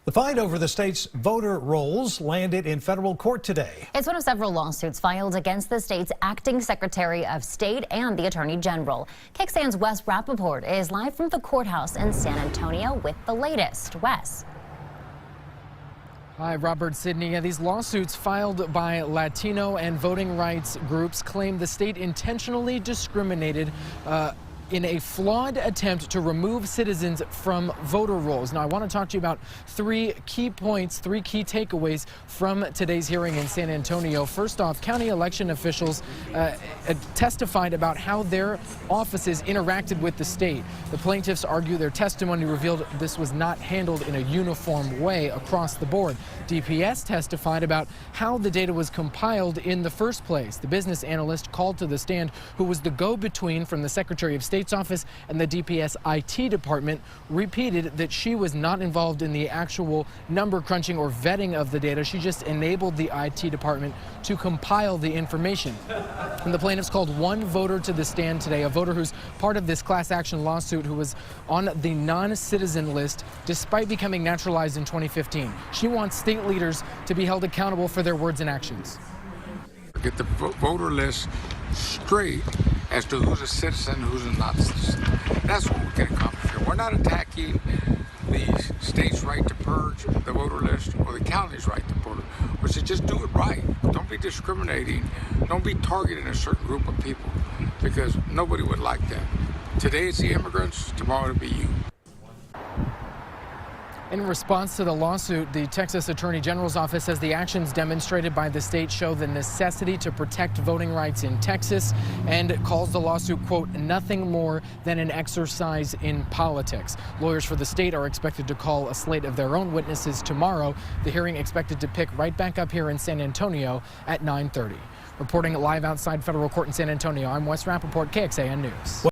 The fight over the state's voter rolls landed in federal court today. It's one of several lawsuits filed against the state's acting Secretary of State and the Attorney General. KXAN's Wes Rappaport is live from the courthouse in San Antonio with the latest. Wes. Hi, Robert, Sydney. These lawsuits filed by Latino and voting rights groups claim the state intentionally discriminated in a flawed attempt to remove citizens from voter rolls. Now, I want to talk to you about three key points, three key takeaways from today's hearing in San Antonio. First off, county election officials testified about how their offices interacted with the state. The plaintiffs argue their testimony revealed this was not handled in a uniform way across the board. DPS testified about how the data was compiled in the first place. The business analyst called to the stand, who was the go-between from the Secretary of State's office and the DPS IT department, repeated that she was not involved in the actual number crunching or vetting of the data. She just enabled the IT department to compile the information. And the plaintiffs called one voter to the stand today, a voter who's part of this class action lawsuit who was on the non-citizen list despite becoming naturalized in 2015. She wants state leaders to be held accountable for their words and actions. Get the voter list straight as to who's a citizen, who's not a citizen. That's what we can accomplish here. We're not attacking the state's right to purge the voter list or the county's right to purge. We should just do it right. Don't be discriminating. Don't be targeting a certain group of people, because nobody would like that. Today it's the immigrants, tomorrow it'll be you. In response to the lawsuit, the Texas Attorney General's office says the actions demonstrated by the state show the necessity to protect voting rights in Texas, and calls the lawsuit, quote, nothing more than an exercise in politics. Lawyers for the state are expected to call a slate of their own witnesses tomorrow. The hearing expected to pick right back up here in San Antonio at 9:30. Reporting live outside federal court in San Antonio, I'm Wes Rappaport, KXAN News.